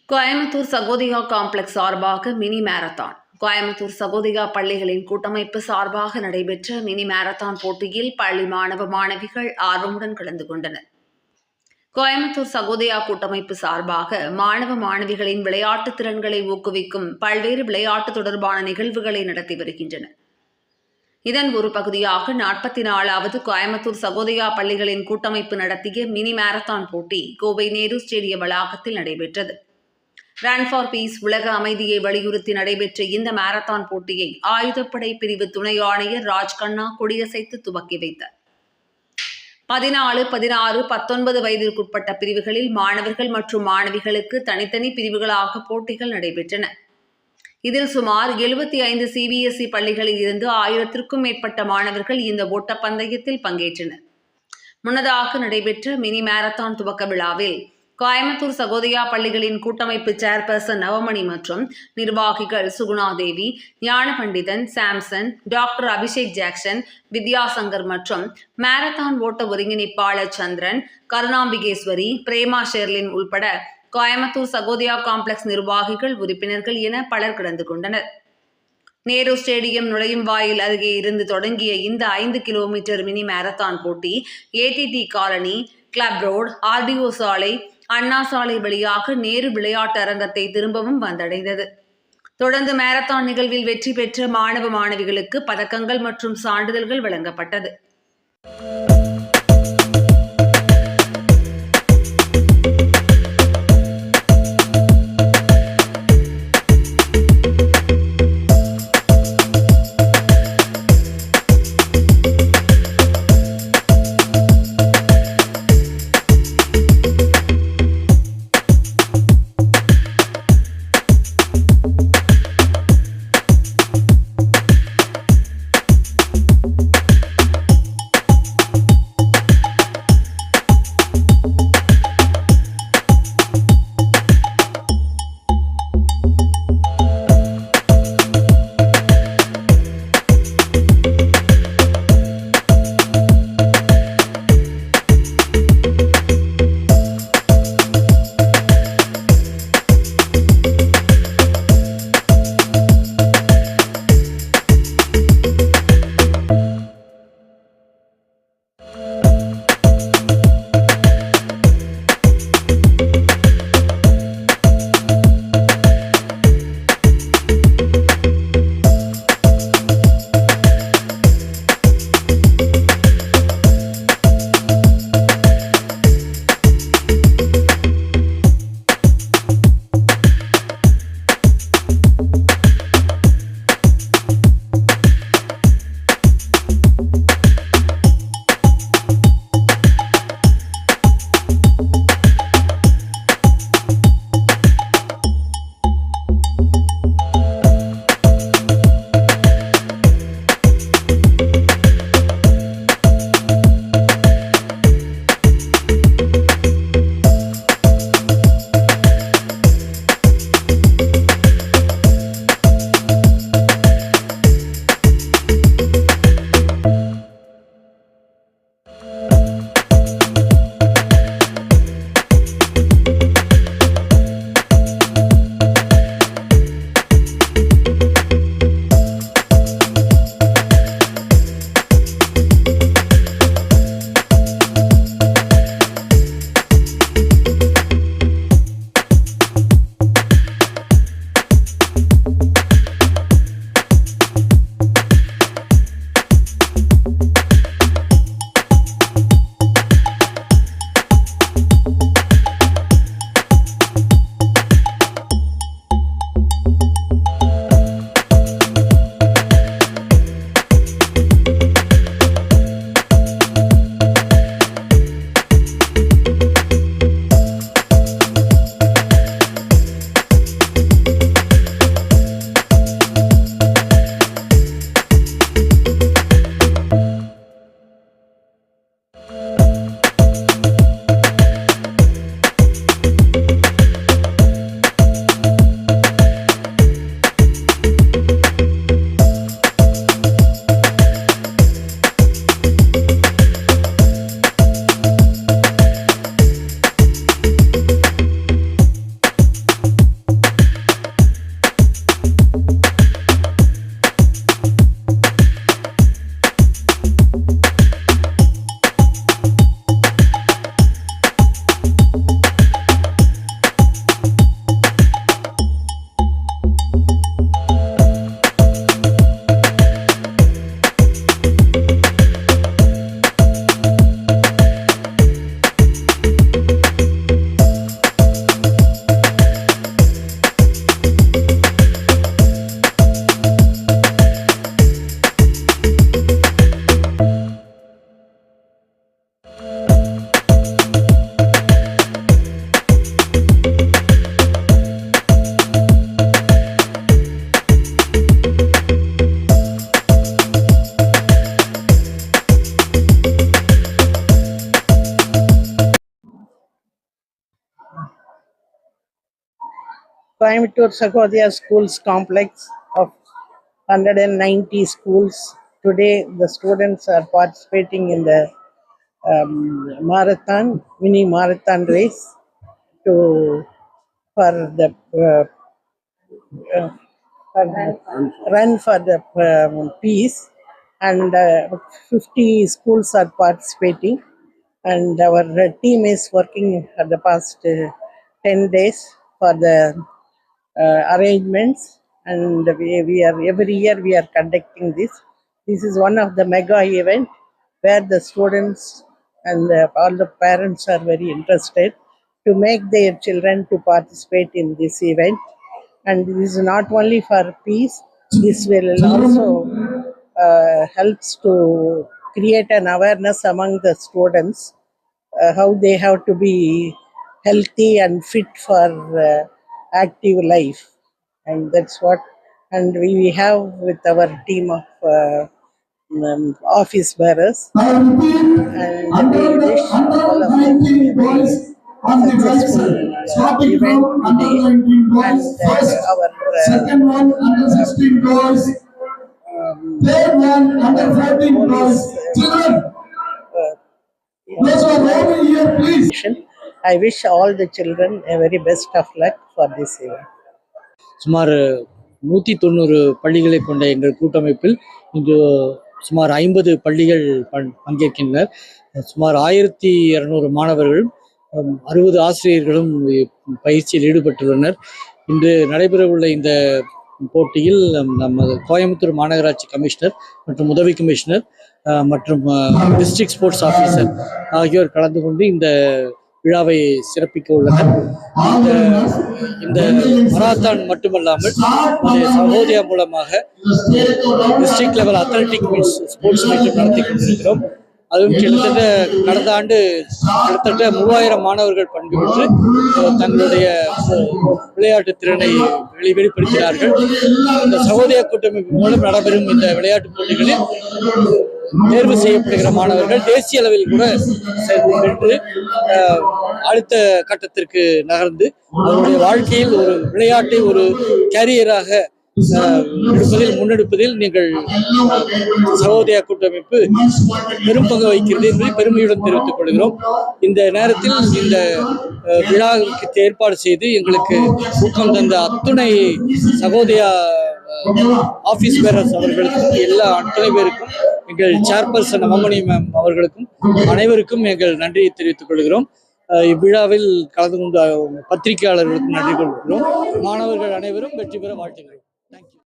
Coimbatore Sahodaya complex சார்பாக mini marathon. Coimbatore Sahodaya பள்ளிகளின் கூட்டமைப்பு சார்பாக நடைபெற்ற மினி மாரத்தான் போட்டியில் பள்ளி மாணவ மாணவிகள் ஆர்வமுடன் கலந்து கொண்டனர். கோயம்புத்தூர் சகோதயா கூட்டமைப்பு சார்பாக மாணவ மாணவிகளின் விளையாட்டு திறன்களை ஊக்குவிக்கும் பல்வேறு விளையாட்டு தொடர்பான நிகழ்வுகளை நடத்தி வருகின்றனர். இதன் ஒரு பகுதியாக 44வது கோயம்புத்தூர் சகோதயா பள்ளிகளின் கூட்டமைப்பு நடத்திய மினி மாரத்தான் போட்டி கோவை நேரு ஸ்டேடியம் வளாகத்தில் நடைபெற்றது. ரன் ஃபார் பீஸ் உலக அமைதியை வலியுறுத்தி நடைபெற்ற இந்த மாரத்தான் போட்டியை ஆயுதப்படை பிரிவு துணை ஆணையர் ராஜ்கண்ணா கொடியசைத்து துவக்கி வைத்தார். 14, 16, 19 வயதிற்குட்பட்ட பிரிவுகளில் மாணவர்கள் மற்றும் மாணவிகளுக்கு தனித்தனி பிரிவுகளாக போட்டிகள் நடைபெற்றன. இதில் சுமார் 75 CBSE பள்ளிகளில் இருந்து 1000க்கும் மேற்பட்ட மாணவர்கள் இந்த ஓட்டப்பந்தயத்தில் பங்கேற்றனர். முன்னதாக நடைபெற்ற மினி மாரத்தான் துவக்க விழாவில் கோயம்புத்தூர் சகோதயா பள்ளிகளின் கூட்டமைப்பு சேர்பர்சன் நவமணி மற்றும் நிர்வாகிகள் Sugunadevi, Gnana Pandithan, Samson, doctor Abhishek Jackson, Vidyasankar மற்றும் மாரத்தான் ஓட்ட ஒருங்கிணைப்பாளர் சந்திரன், கருணாம்பிகேஸ்வரி, பிரேமா ஷெர்லின் உள்பட கோயம்புத்தூர் சகோதயா காம்ப்ளெக்ஸ் நிர்வாகிகள், உறுப்பினர்கள் என பலர் கலந்து கொண்டனர். நேரு ஸ்டேடியம் நுழையும் வாயில் அருகே இருந்து தொடங்கிய இந்த 5 கிலோமீட்டர் மினி மாரத்தான் போட்டி ATT colony, club road, RDO சாலை, அண்ணா சாலை வழியாக நேரு விளையாட்டு அரங்கத்தை திரும்பவும் வந்தடைந்தது. தொடர்ந்து மாரத்தான் நிகழ்வில் வெற்றி பெற்ற மாணவ மாணவிகளுக்கு பதக்கங்கள் மற்றும் சான்றிதழ்கள் வழங்கப்பட்டது. Coimbatore Sagodhya Schools complex of 190 schools. Today, the students are participating in the mini marathon race to for the uh, run for the peace, and 50 schools are participating, and our team is working for the past 10 days for the arrangements, and we are every year we are conducting this. This is one of the mega event where the students and all the parents are very interested to make their children to participate in this event. And this is not only for peace, this will also helps to create an awareness among the students how they have to be healthy and fit for active life. And that's what, and we have with our team of office bearers, and we wish all of them a very successful event today. And our second one under 16 boys, third one under 14 boys. Children, those who are over here, please. I wish all the children a very best of luck for this event. சுமார் 190 பள்ளிகளை கொண்ட எங்கள் கூட்டமைப்பில் இன்று சுமார் 50 பள்ளிகள் பங்கேற்கின்றனர். சுமார் 1200 மாணவர்களும் 60 ஆசிரியர்களும் பயிற்சியில் ஈடுபட்டுள்ளனர். இன்று நடைபெறவுள்ள இந்த போட்டியில் நம்ம கோயம்புத்தூர் மாநகராட்சி கமிஷனர் மற்றும் உதவி கமிஷனர் மற்றும் டிஸ்ட்ரிக்ட் ஸ்போர்ட்ஸ் ஆஃபீஸர் ஆகியோர் கலந்து கொண்டு இந்த விழாவை சிறப்பிக்க உள்ளனர். இந்த மராத்தான் மட்டுமல்லாமல் சகோதயா மூலமாக district level athletic meets sports மீட்டும் நடத்தி கொண்டிருக்கிறோம். அதுவும் கிட்டத்தட்ட கடந்த ஆண்டு கிட்டத்தட்ட 3000 மாணவர்கள் பங்கு பெற்று தங்களுடைய விளையாட்டு திறனை வெளிப்படுத்தினார்கள். இந்த சகோதய கூட்டமைப்பு மூலம் நடைபெறும் இந்த விளையாட்டுப் போட்டிகளில் தேர்வு செய்யப்படுகிற மாணவர்கள் தேசிய அளவில் கூட சென்று அடுத்த கட்டத்திற்கு நகர்ந்து அவருடைய வாழ்க்கையில் ஒரு விளையாட்டை ஒரு கேரியராக முன்னெடுப்பதில் நீங்கள் சகோதய கூட்டமைப்பு பெரும் பங்கு வகிக்கிறது என்பதை பெருமையுடன் தெரிவித்துக் கொள்கிறோம். இந்த நேரத்தில் இந்த விழாவுக்கு ஏற்பாடு செய்து எங்களுக்கு ஊக்கம் தந்த அத்துணை சகோதயா ஆபீஸ் பேரர்ஸ் அவர்களுக்கும் எல்லா அத்தனை பேருக்கும், எங்கள் சேர்பர்சன் அம்மணி மேம் அவர்களுக்கும் அனைவருக்கும் எங்கள் நன்றியை தெரிவித்துக் கொள்கிறோம். இவ்விழாவில் கலந்து கொண்ட பத்திரிகையாளர்களுக்கும் நன்றி கொள்கிறோம். மாணவர்கள் அனைவரும் வெற்றி பெற வாழ்த்துகிறோம். தேங்க்யூ.